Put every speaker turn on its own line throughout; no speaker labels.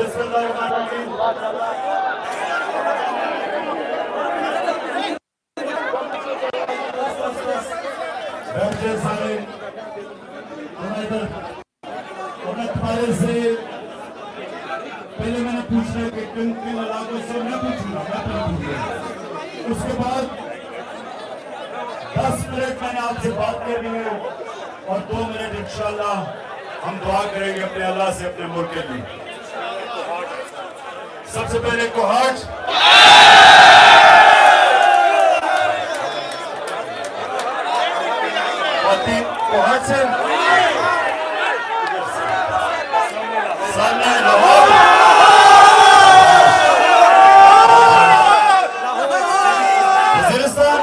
तुम्हारे से पहले मैंने पूछना है कि किन किन इलाकों से मैं पूछूंगा, उसके बाद 10 मिनट मैंने आपसे बात करनी है और 2 मिनट इंशाल्लाह हम दुआ करेंगे अपने अल्लाह से अपने मुल्क के लिए। सबसे पहले कोहाट, कोहाट से सामने लाहौर, वजीरिस्तान,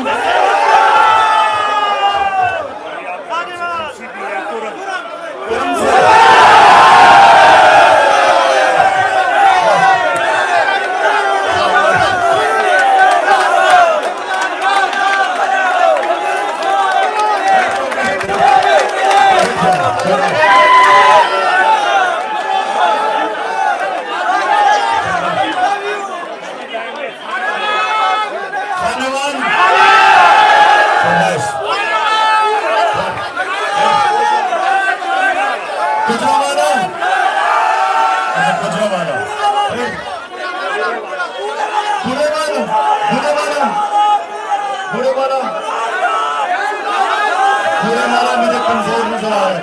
मुझे कमजोर नजर आ रहा है।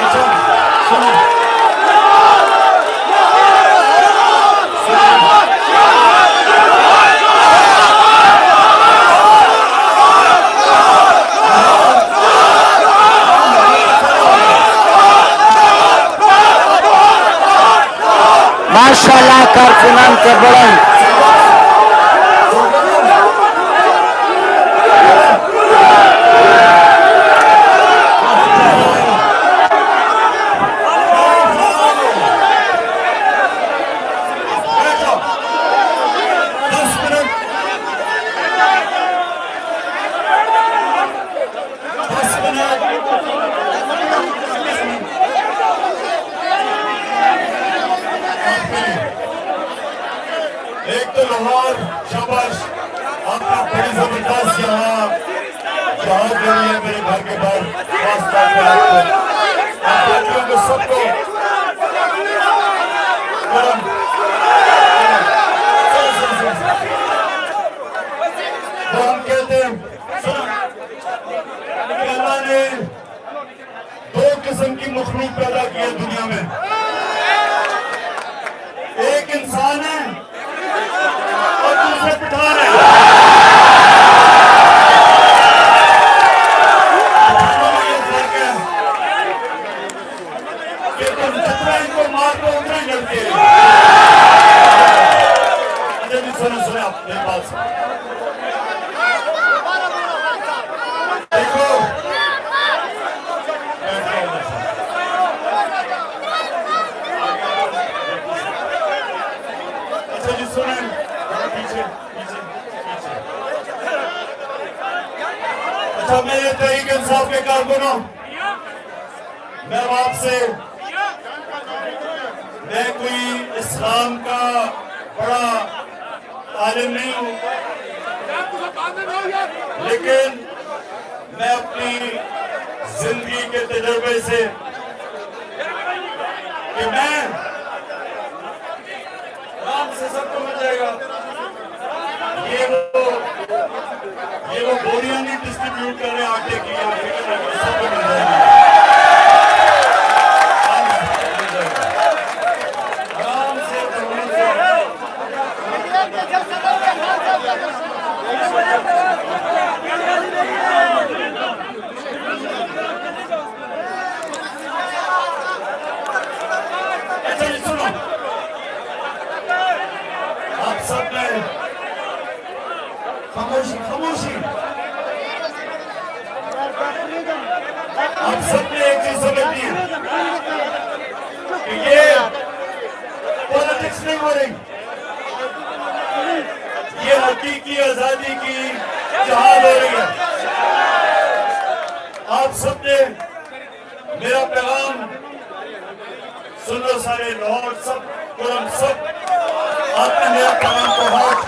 अच्छा सुनो,
माशाल्लाह कारकुनान के बुलंद
एक तो लाहौर शाबाश, आपने बड़ी जबरदस्त यहाँ जहाज करी है मेरे घर के बाहर को सबको तो हम कहते हैं कि अल्लाह ने 2 किस्म की मखलूक पैदा की है दुनिया में, एक इंसान है और दूसरे पठान है। ये फर्क है कि तुम जितना इनको मार दो उतना ही लड़ते हैं। अच्छा जी सुनो सुनो आप मेरी बात सुनो, देखो अच्छा जी सुने पीछे पीछे पीछे। अच्छा मेरे तहरीक इंसाफ के कारकुनों, मैं आपसे, मैं कोई इस्लाम का बड़ा आलिम नहीं हूँ, लेकिन मैं अपनी जिंदगी के तजुर्बे से कि मैं आराम से सबको मिल जाएगा, ये वो बोरियां नहीं डिस्ट्रीब्यूट कर रहे आटे की, सबको मिल जाएगी, आराम से अच्छा जी सुनो, आप सब ने खामोशी खामोशी, आप सबने एक चीज समझनी है कि ये पॉलिटिक्स नहीं हो रही, ये हकीकी आजादी की जहाद हो रही है। आप सबने मेरा पैगाम सुन लो सारे लाहौर सब कुरम सब आपने मेरा कलाम को हाथ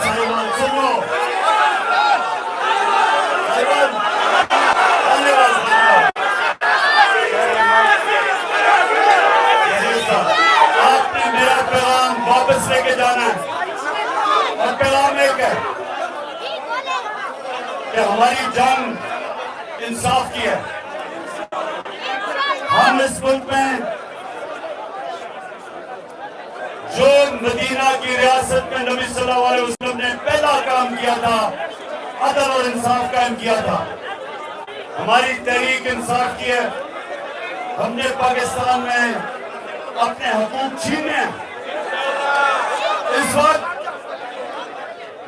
साहिबान सुन लो साहिबान धन्यवाद आपने मेरा कलाम वापस लेके जाना है और कलाम एक है कि हमारी जंग इंसाफ की है। हम इस मुल्क में जो मदीना की रियासत में नबी सल्लल्लाहु अलैहि वसल्लम ने पहला काम किया था, अदल और इंसाफ कायम किया था। हमारी तहरीक इंसाफ की है। हमने पाकिस्तान में अपने हकूक छीने हैं। इस वक्त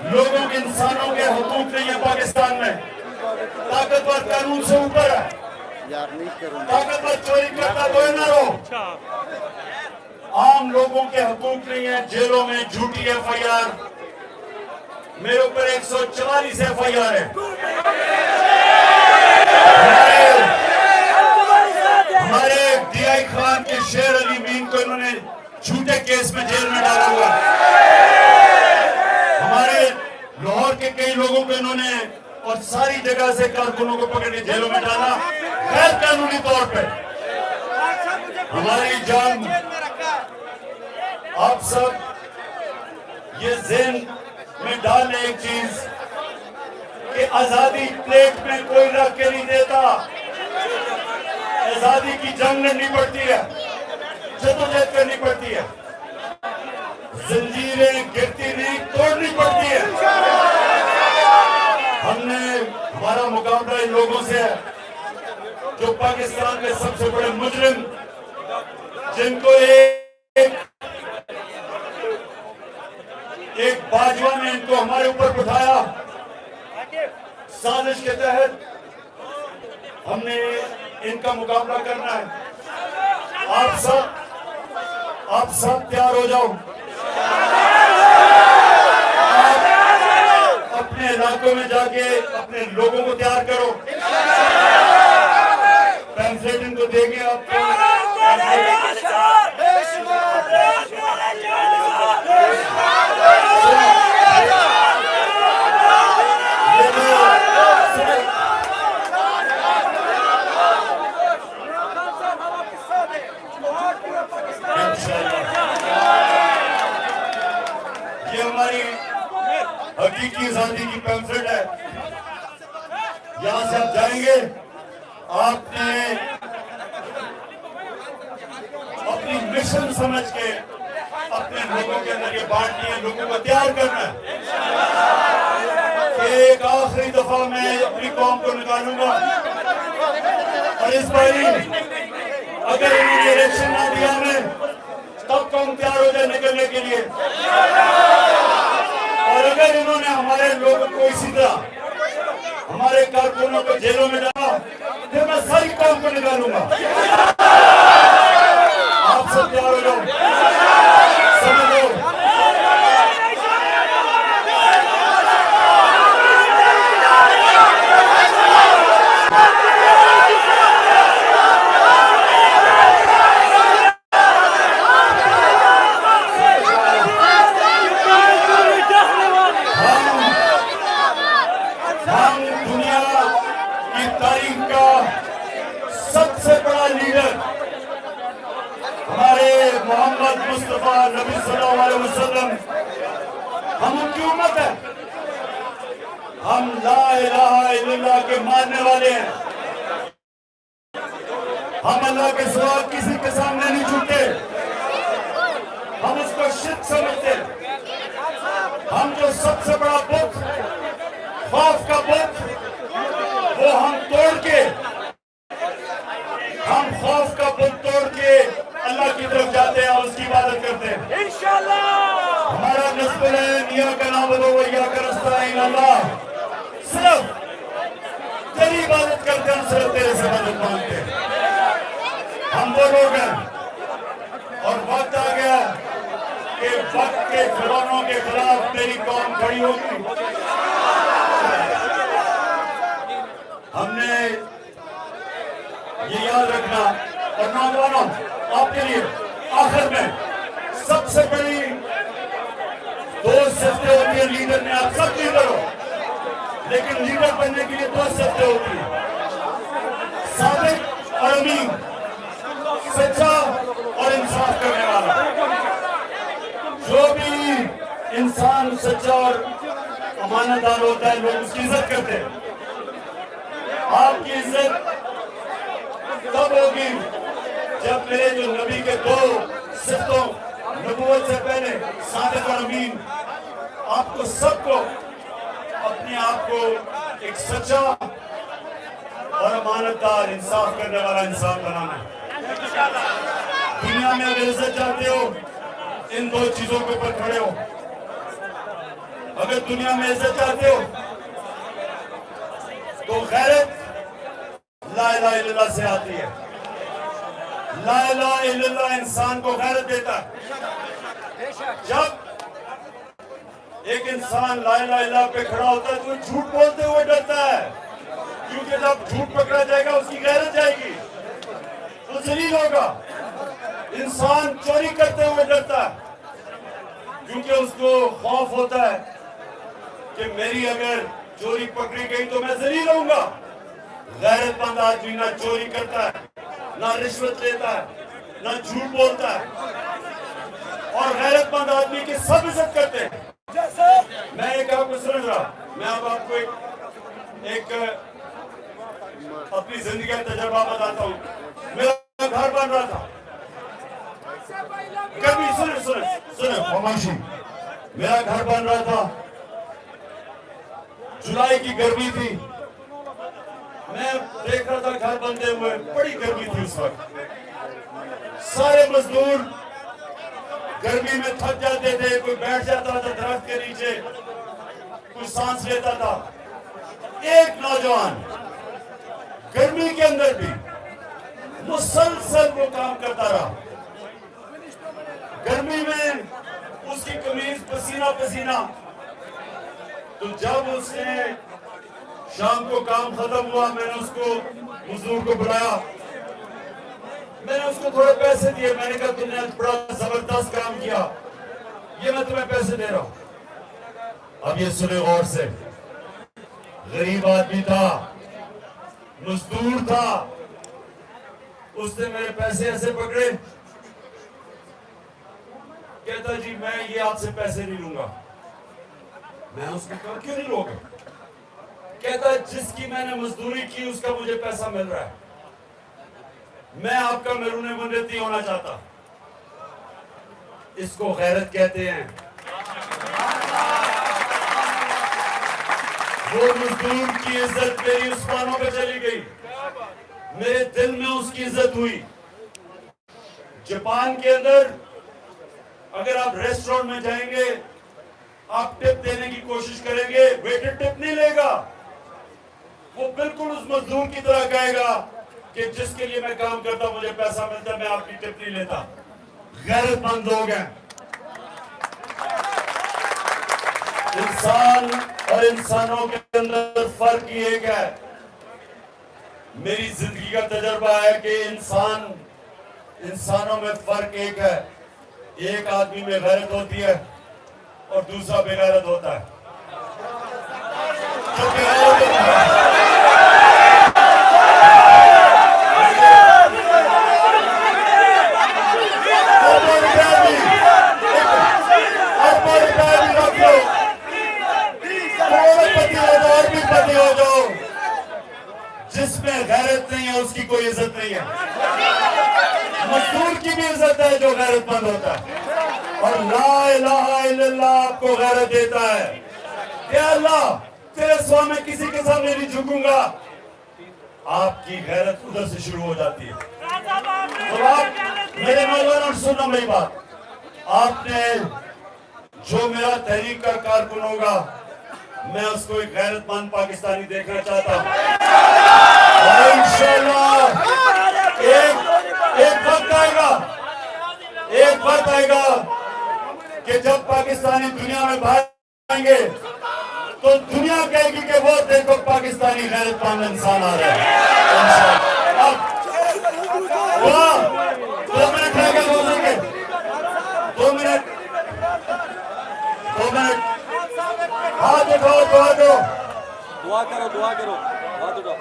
लोगों के, इंसानों के हकूक नहीं है पाकिस्तान में। ताकतवर कानून से ऊपर है। ताकतवर चोरी करता कोई ना हो। आम लोगों के हकूक नहीं है। जेलों में झूठी FIR, मेरे ऊपर 144 FIR है। हमारे DI खान के शेर अली मीन को इन्होंने झूठे केस में जेल में डाला हुआ। हमारे लाहौर के कई लोगों को इन्होंने और सारी जगह से कारकुनों को पकड़ के जेलों में डाला गैर कानूनी तौर पे। हमारी जान आप सब ये ज़हन में डालें एक चीज कि आजादी प्लेट में कोई रख के नहीं देता। आजादी की जंग लड़नी पड़ती है, जद्दोजहद करनी पड़ती है, जंजीरें गिरती नहीं तोड़नी पड़ती है। हमारा मुकाबला इन लोगों से है जो पाकिस्तान के सबसे बड़े मुजरिम, जिनको एक बाजवा ने इनको हमारे ऊपर बिठाया। साजिश के तहत हमने इनका मुकाबला करना है। आप सब तैयार हो जाओ। अपने इलाकों में जाके अपने लोगों को तैयार करो। पैम्फलेट इनको देंगे आपको। ये हमारी हकीकी आजादी की पैम्फलेट है। यहां से आप जाएंगे, आपने अपनी मिशन समझ के अपने लोगों के अंदर ये बांटनी है, लोगों को तैयार करना है। एक आखिरी दफा मैं अपनी कौम को निकालूंगा और इस बारी अगर इन्होंने इलेक्शन ना दिया हमें, तब कौम तैयार हो जाए निकलने के लिए। और अगर इन्होंने हमारे लोगों को इसी तरह हमारे कारकुनों को जेलों में डाला, फिर मैं सारी कौम को निकालूंगा। आप सब तैयार हो जाओ, समझो। मोहम्मद मुस्तफा नबी सल्लल्लाहु अलैहि वसल्लम हम उनकी उम्मत है। हम ला इलाहा इल्लल्लाह के मानने वाले हैं। हम अल्लाह के सिवा किसी के सामने नहीं झुकते। हम उसको शिर्क समझते। हम जो सबसे बड़ा बुत, खौफ का बुत, वो हम तोड़ के, हम खौफ का बुत तोड़ के अल्लाह की तरफ जाते हैं और उसकी इबादत करते हैं। इंशाअल्लाह हमारा नस्ल है निया का नाम व या का नस्ताइन अल्लाह, सिर्फ तेरी इबादत करते हैं, सिर्फ तेरे से मदद मांगते हैं। हम वो लोग हैं और वक्त आ गया कि वक्त के फिरौनों के खिलाफ तेरी कौम खड़ी होगी। रखना। और नौजवानों, आपके लिए आखिर में सबसे बड़ी दो शर्तें होती है लीडर में। आप सब लीडर हो, लेकिन लीडर बनने के लिए दो शर्तें होती है, सादिक और अमीन, सच्चा और इंसाफ करने वाला। जो भी इंसान सच्चा और अमानतदार होता है, लोग उसकी इज्जत करते हैं। आपकी इज्जत तब होगी जब मेरे जो नबी के दो सिफ़तों, नबूवत से पहले सादिक और अमीन, आपको सबको अपने आप को एक सच्चा और अमानतदार, इंसाफ करने वाला इंसान बनाना है। दुनिया में अगर इज्जत चाहते हो, इन दो चीजों के ऊपर खड़े हो। अगर दुनिया में इज्जत चाहते हो तो गैरत ला इलाहा इल्लल्लाह से आती है। ला इलाहा इल्लल्लाह इंसान को गैरत देता है। जब एक इंसान ला इलाहा इल्लल्लाह पे खड़ा होता है तो झूठ बोलते हुए डरता है, क्योंकि जब झूठ पकड़ा जाएगा उसकी गैरत जाएगी, तो जलील होगा। इंसान चोरी करते हुए डरता है, क्योंकि उसको खौफ होता है कि मेरी अगर चोरी पकड़ी गई तो मैं जलील होऊंगा। गैरतमंद आदमी ना चोरी करता है, ना रिश्वत लेता है, ना झूठ बोलता है, और गैरतमंद आदमी की सब इज्जत करते हैं। मैं एक आपको समझ रहा, मैं अब आपको एक अपनी जिंदगी का तजुर्बा बताता हूँ। मेरा घर बन रहा था, कभी सुने खामोशी, मेरा घर बन रहा था, जुलाई की गर्मी थी, मैं देख रहा था घर बनते हुए, बड़ी गर्मी थी उस वक्त। सारे मजदूर गर्मी में थक जाते थे, कोई बैठ जाता था दरख्त के नीचे, कोई सांस लेता था। एक नौजवान गर्मी के अंदर भी मुसलसल वो काम करता रहा। गर्मी में उसकी कमीज पसीना पसीना। तो जब उसने शाम को काम खत्म हुआ, मैंने उसको मजदूर को बुलाया, मैंने उसको थोड़े पैसे दिए। मैंने कहा तुमने आज बड़ा जबरदस्त काम किया, ये मैं तुम्हें पैसे दे रहा हूं। अब ये सुने गौर से, गरीब आदमी था, मजदूर था, उसने मेरे पैसे ऐसे पकड़े, कहता जी मैं ये आपसे पैसे नहीं लूंगा। मैं उसको कहा क्यों नहीं लोगे? कहता जिसकी मैंने मजदूरी की उसका मुझे पैसा मिल रहा है, मैं आपका मेरूने मुन्नती होना चाहता। इसको गैरत कहते हैं। वो मजदूर की इज्जत मेरी उस पानों पे चली गई, मेरे दिल में उसकी इज्जत हुई। जापान के अंदर अगर आप रेस्टोरेंट में जाएंगे, आप टिप देने की कोशिश करेंगे, वेटर टिप नहीं लेगा, वो बिल्कुल उस मजदूर की तरह कहेगा कि जिसके लिए मैं काम करता मुझे पैसा मिलता, मैं आपकी टिप नहीं लेता। गैरतमंद लोग हैं। इंसान और इंसानों के अंदर फर्क ही एक है। मेरी जिंदगी का तजुर्बा है कि इंसानों में फर्क एक है। एक आदमी में गैरत होती है और दूसरा बेगैरत होता है। जो बेगैरत होता है, जिसमें गैरत नहीं है उसकी कोई इज्जत नहीं है। मजदूर की भी इज्जत है जो गैरतमंद होता है। और ला इलाहा इल्लल्लाह आपको गैरत देता है कि अल्लाह तेरे स्वामी किसी के सामने नहीं झुकूंगा। आपकी गैरत उधर से शुरू हो जाती है। तो आप मेरे नौजवानों सुनना मेरी बात, आपने जो मेरा तहरीक का कारकुन होगा, मैं उसको एक गैरतमंद पाकिस्तानी देखना चाहता हूँ। इंशाअल्लाह एक वक्त आएगा कि जब पाकिस्तानी दुनिया में बाहर आएंगे तो दुनिया कहेगी कि वो देखो पाकिस्तानी गैरतमंद इंसान आ रहा है।
दुआ करो हाथ उठाओ,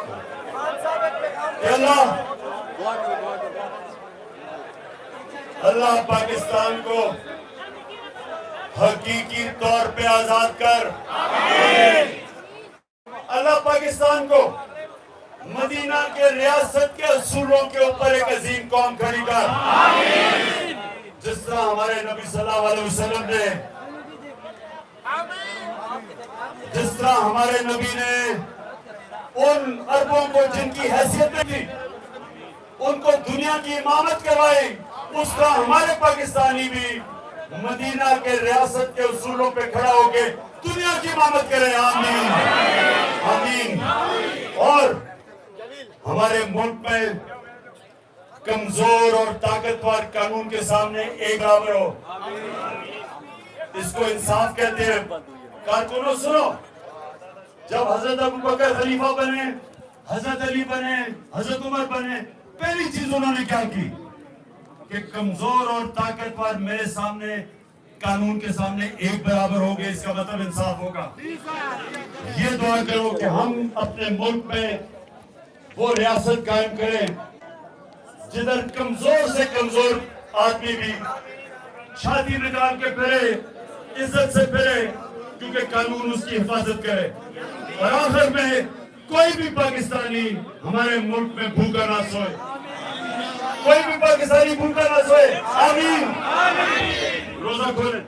कि अल्लाह
दुआ करो।
अल्लाह पाकिस्तान को हकीकी तौर पे आजाद कर। अल्लाह पाकिस्तान को मदीना के रियासत के असूलों के ऊपर एक अजीम कौम खड़ी कर। जिस तरह हमारे नबी सल्लल्लाहु अलैहि वसल्लम ने, जिस तरह हमारे नबी ने उन अरबों को जिनकी हैसियत नहीं थी उनको दुनिया की इमामत करवाई, उस तरह हमारे पाकिस्तानी भी मदीना के रियासत के उसूलों पे खड़ा होके दुनिया की इमामत करें। आमीन आमीन। और हमारे मुल्क में कमजोर और ताकतवर कानून के सामने एक बराबर हो। इसको इंसाफ कहते हैं। कारकुनों सुनो, जब हजरत अबू बकर खलीफा बने, हजरत अली बने, हजरत उमर बने, पहली चीज उन्होंने क्या की कि कमजोर और ताकतवर मेरे सामने कानून के सामने एक बराबर हो गए। इसका मतलब इंसाफ होगा। ये दुआ करो कि हम अपने मुल्क में वो रियासत कायम करें जिधर कमजोर से कमजोर आदमी भी छाती निकाल के फिरे, इज्जत से फिरे, क्योंकि कानून उसकी हिफाजत करे। और आखिर में कोई भी पाकिस्तानी हमारे मुल्क में भूखा ना सोए, कोई भी पाकिस्तानी भूखा ना सोए। आमीन। रोजा खोले।